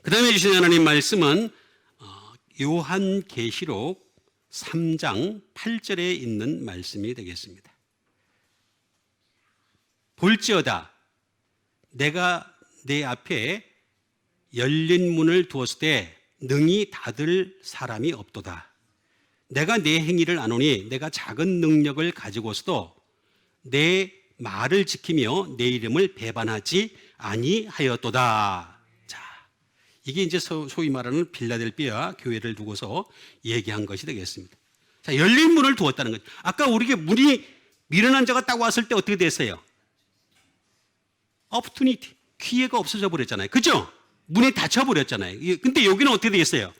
그 다음에 주신 하나님 말씀은 요한계시록 3장 8절에 있는 말씀이 되겠습니다. 볼지어다 내가 내 앞에 열린 문을 두었을 때 능히 닫을 사람이 없도다. 내가 내 행위를 아노니 내가 작은 능력을 가지고서도 내 말을 지키며 내 이름을 배반하지 아니하였도다. 자, 이게 이제 소위 말하는 빌라델비아 교회를 두고서 얘기한 것이 되겠습니다. 자, 열린 문을 두었다는 거죠. 아까 우리에게 문이 미련한 자가 딱 왔을 때 어떻게 됐어요? opportunity, 기회가 없어져 버렸잖아요. 그죠? 문이 닫혀 버렸잖아요. 근데 여기는 어떻게 되겠어요?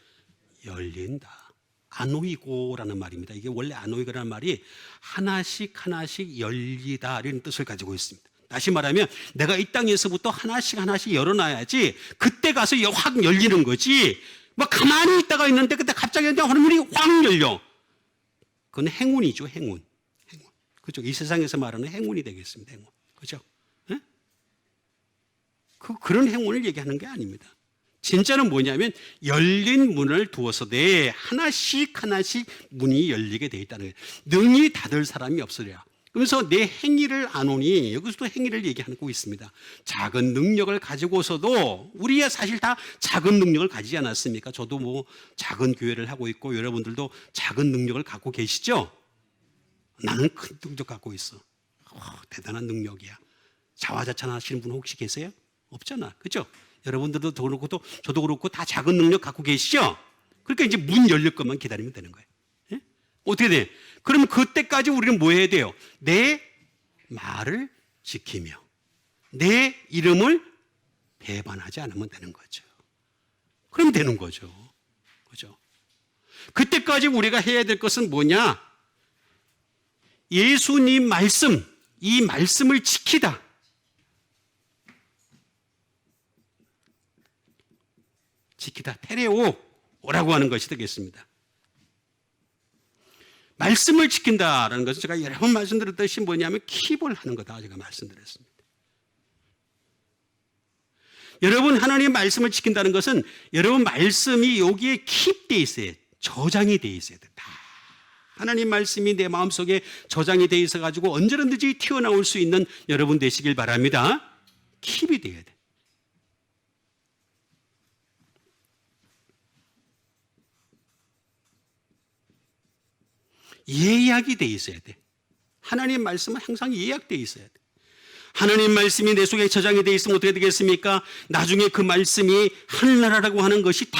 열린다. 아노이고라는 말입니다. 이게 원래 아노이고라는 말이 하나씩 하나씩 열리다 이런 뜻을 가지고 있습니다. 다시 말하면 내가 이 땅에서부터 하나씩 하나씩 열어놔야지 그때 가서 확 열리는 거지. 뭐 가만히 있다가 있는데 그때 갑자기 하늘문이 확 열려. 그건 행운이죠. 행운. 그죠? 이 세상에서 말하는 행운이 되겠습니다. 행운. 그죠? 네? 그런 행운을 얘기하는 게 아닙니다. 진짜는 뭐냐면 열린 문을 두어서 하나씩 하나씩 문이 열리게 돼 있다는 거예요. 능히 닫을 사람이 없으랴. 그래서 내 행위를 아노니 여기서도 행위를 얘기하고 있습니다. 작은 능력을 가지고서도 우리야 사실 다 작은 능력을 가지지 않았습니까? 저도 뭐 작은 교회를 하고 있고 여러분들도 작은 능력을 갖고 계시죠? 나는 큰 능력 갖고 있어. 대단한 능력이야. 자화자찬하시는 분 혹시 계세요? 없잖아. 그죠? 여러분들도 그렇고 또 저도 그렇고 다 작은 능력 갖고 계시죠? 그러니까 이제 문 열릴 것만 기다리면 되는 거예요. 예? 어떻게 돼? 그럼 그때까지 우리는 뭐 해야 돼요? 내 말을 지키며 내 이름을 배반하지 않으면 되는 거죠. 그럼 되는 거죠. 그죠? 그때까지 우리가 해야 될 것은 뭐냐? 예수님 말씀, 이 말씀을 지키다. 지키다. 테레오라고 하는 것이 되겠습니다. 말씀을 지킨다라는 것은 제가 여러 번 말씀드렸듯이 뭐냐면 킵을 하는 거다 제가 말씀드렸습니다. 여러분 하나님의 말씀을 지킨다는 것은 여러분 말씀이 여기에 킵돼 있어야 저장이 돼 있어야 돼. 다 하나님 말씀이 내 마음속에 저장이 돼 있어 가지고 언제든지 튀어나올 수 있는 여러분 되시길 바랍니다. 킵이 돼야 돼. 예약이 돼 있어야 돼. 하나님 말씀은 항상 예약돼 있어야 돼. 하나님 말씀이 내 속에 저장이 돼 있으면 어떻게 되겠습니까? 나중에 그 말씀이 하늘나라라고 하는 것이 다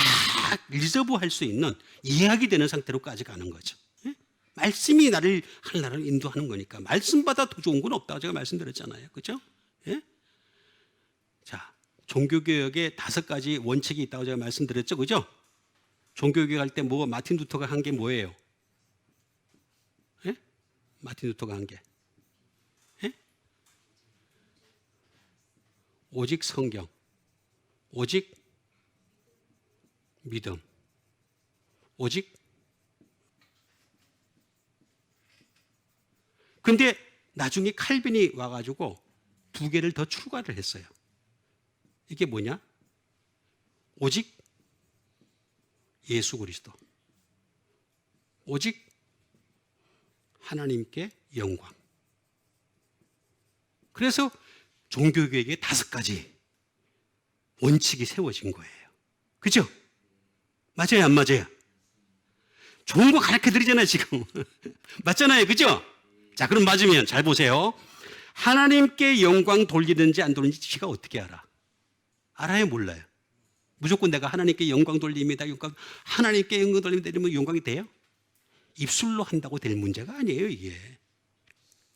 리저브할 수 있는 예약이 되는 상태로까지 가는 거죠. 예? 말씀이 나를 하늘나라로 인도하는 거니까 말씀보다 더 좋은 건 없다고 제가 말씀드렸잖아요. 그렇죠? 예? 자, 종교개혁에 5가지 원칙이 있다고 제가 말씀드렸죠. 그죠? 종교개혁 할 때 마틴 루터가 한 게 뭐예요? 마틴 루터가 한 게 오직 성경, 오직 믿음, 오직. 근데 나중에 칼빈이 와가지고 2개를 더 추가를 했어요. 이게 뭐냐? 오직 예수 그리스도, 오직 하나님께 영광. 그래서 종교개혁에 5가지 원칙이 세워진 거예요. 그죠? 맞아요, 안 맞아요? 좋은 거 가르쳐 드리잖아요, 지금. 맞잖아요, 그죠? 자, 그럼 맞으면 잘 보세요. 하나님께 영광 돌리는지 안 돌리는지 지가 어떻게 알아? 알아요, 몰라요? 무조건 내가 하나님께 영광 돌립니다. 하나님께 영광 돌립니다. 이러면 영광이 돼요? 입술로 한다고 될 문제가 아니에요, 이게.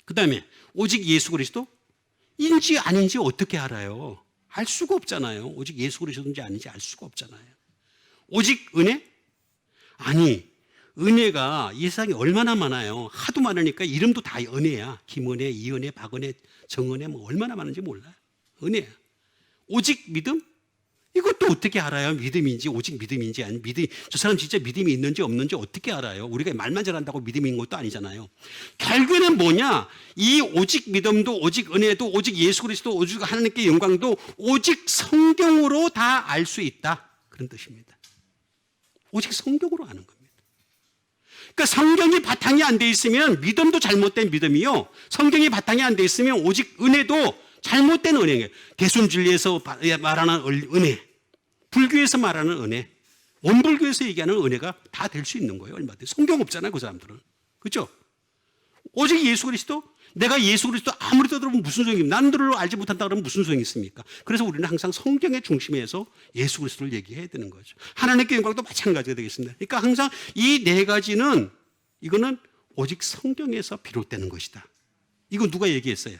그 다음에 오직 예수 그리스도? 인지 아닌지 어떻게 알아요? 알 수가 없잖아요. 오직 예수 그리스도인지 아닌지 알 수가 없잖아요. 오직 은혜? 아니, 은혜가 이 세상에 얼마나 많아요. 하도 많으니까 이름도 다 은혜야. 김은혜, 이은혜, 박은혜, 정은혜 뭐 얼마나 많은지 몰라요. 은혜야. 오직 믿음? 이것도 어떻게 알아요? 믿음인지 오직 믿음인지 아니 믿음 저 사람 진짜 믿음이 있는지 없는지 어떻게 알아요? 우리가 말만 잘한다고 믿음이 있는 것도 아니잖아요. 결국에는 뭐냐? 이 오직 믿음도 오직 은혜도 오직 예수 그리스도 오직 하나님께 영광도 오직 성경으로 다 알 수 있다. 그런 뜻입니다. 오직 성경으로 아는 겁니다. 그러니까 성경이 바탕이 안 돼 있으면 믿음도 잘못된 믿음이요. 성경이 바탕이 안 돼 있으면 오직 은혜도 잘못된 은혜예요. 대순진리에서 말하는 은혜, 불교에서 말하는 은혜, 원불교에서 얘기하는 은혜가 다 될 수 있는 거예요. 얼마든지. 성경 없잖아요, 그 사람들은. 그렇죠? 오직 예수 그리스도, 내가 예수 그리스도 아무리 떠들어보면 무슨 소용이, 남들을 알지 못한다 그러면 무슨 소용이 있습니까? 그래서 우리는 항상 성경의 중심에서 예수 그리스도를 얘기해야 되는 거죠. 하나님께 영광도 마찬가지가 되겠습니다. 그러니까 항상 이 네 가지는, 이거는 오직 성경에서 비롯되는 것이다. 이거 누가 얘기했어요?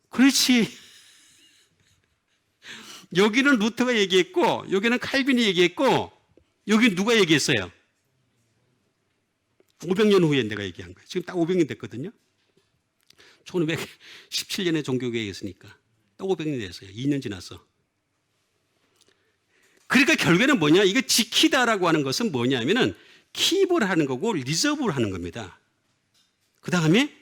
그렇지. 여기는 루터가 얘기했고, 여기는 칼빈이 얘기했고, 여기 누가 얘기했어요? 500년 후에 내가 얘기한 거예요. 지금 딱 500년 됐거든요. 1517년에 종교개혁이 있으니까 딱 500년 됐어요. 2년 지났어. 그러니까 결국에는 뭐냐? 이거 지키다라고 하는 것은 뭐냐면은 킵을 하는 거고 리저브를 하는 겁니다. 그 다음에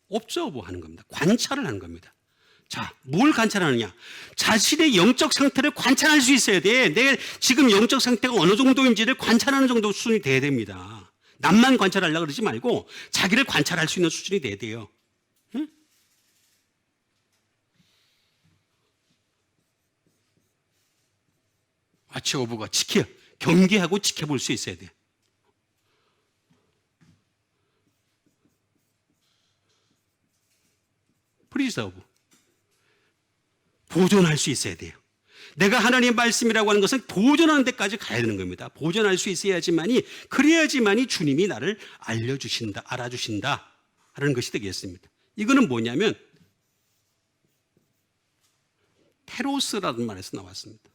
옵저브 하는 겁니다. 관찰을 하는 겁니다. 자, 뭘 관찰하느냐? 자신의 영적 상태를 관찰할 수 있어야 돼. 내 지금 영적 상태가 어느 정도인지를 관찰하는 정도 수준이 돼야 됩니다. 남만 관찰하려고 그러지 말고 자기를 관찰할 수 있는 수준이 돼야 돼요. 응? 와치 오브가 경계하고 지켜볼 수 있어야 돼. 프리저브. 보존할 수 있어야 돼요. 내가 하나님의 말씀이라고 하는 것은 보존하는 데까지 가야 되는 겁니다. 보존할 수 있어야지만이, 그래야지만이 주님이 나를 알려주신다, 알아주신다 하는 것이 되겠습니다. 이거는 뭐냐면 테로스라는 말에서 나왔습니다.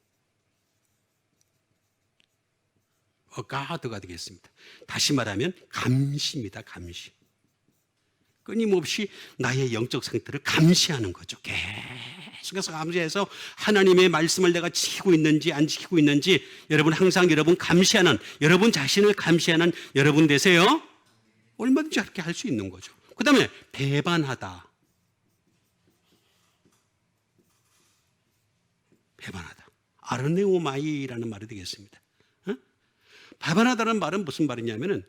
가드가 되겠습니다. 다시 말하면 감시입니다. 감시. 끊임없이 나의 영적 상태를 감시하는 거죠. 계속해서 감시해서 하나님의 말씀을 내가 지키고 있는지 안 지키고 있는지, 여러분 항상 여러분 감시하는, 여러분 자신을 감시하는 여러분 되세요. 얼마든지 그렇게 할 수 있는 거죠. 그 다음에 배반하다. 배반하다. 아르네오마이라는 말이 되겠습니다. 배반하다는 말은 무슨 말이냐면은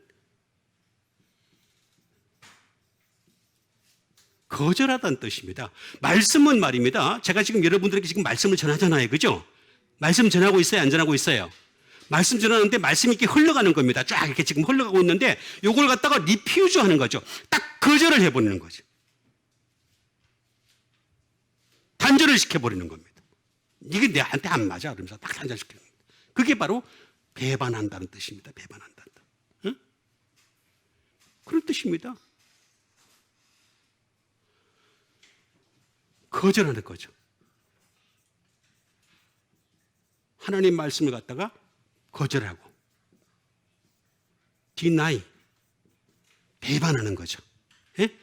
거절하다는 뜻입니다. 말씀은 말입니다. 제가 지금 여러분들에게 지금 말씀을 전하잖아요. 그죠? 말씀 전하고 있어요? 안 전하고 있어요? 말씀 전하는데 말씀이 이렇게 흘러가는 겁니다. 쫙 이렇게 지금 흘러가고 있는데 요걸 갖다가 리퓨즈 하는 거죠. 딱 거절을 해버리는 거죠. 단절을 시켜버리는 겁니다. 이게 내한테 안 맞아. 그러면서 딱 단절시키는 겁니다. 그게 바로 배반한다는 뜻입니다. 배반한다. 응? 그런 뜻입니다. 거절하는 거죠. 하나님 말씀을 갖다가 거절하고 deny, 배반하는 거죠. 예?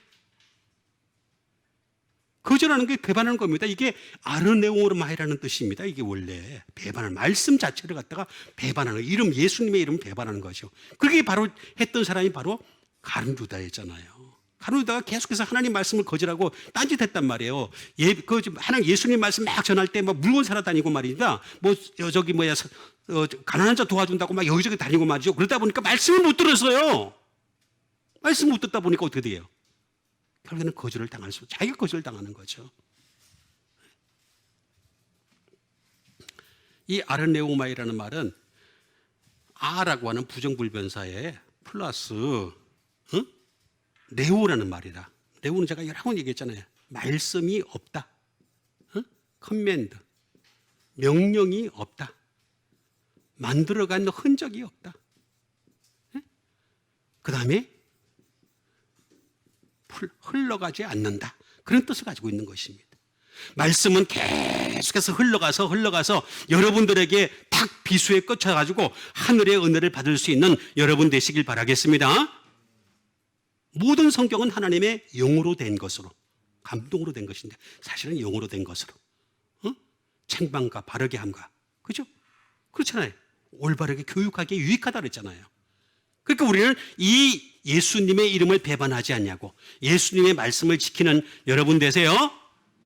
거절하는 게 배반하는 겁니다. 이게 아르네오마이라는 뜻입니다. 이게 원래 배반하는, 말씀 자체를 갖다가 배반하는, 이름, 예수님의 이름을 배반하는 거죠. 그게 바로 했던 사람이 바로 가룟 유다였잖아요. 가룟 유다가 계속해서 하나님 말씀을 거절하고 딴짓했단 말이에요. 하나님 예수님 말씀 막 전할 때 막 물건 사러 다니고 말입니다. 가난한 자 도와준다고 막 여기저기 다니고 말이죠. 그러다 보니까 말씀을 못 들었어요. 말씀 못 듣다 보니까 어떻게 돼요? 결국에는 거절을 자기가 거절을 당하는 거죠. 이 아르네오마이라는 말은 아라고 하는 부정불변사에 플러스 네오라는 말이다. 네오는 제가 여러 번 얘기했잖아요. 말씀이 없다. 커맨드. 명령이 없다. 만들어간 흔적이 없다. 그 다음에 흘러가지 않는다. 그런 뜻을 가지고 있는 것입니다. 말씀은 계속해서 흘러가서 여러분들에게 탁 비수에 꽂혀가지고 하늘의 은혜를 받을 수 있는 여러분 되시길 바라겠습니다. 모든 성경은 하나님의 영으로 된 것으로, 감동으로 된 것인데 사실은 영으로 된 것으로, 책망과 바르게 함과, 그죠? 그렇잖아요. 올바르게 교육하기에 유익하다 그랬잖아요. 그러니까 우리는 이 예수님의 이름을 배반하지 않냐고, 예수님의 말씀을 지키는 여러분 되세요.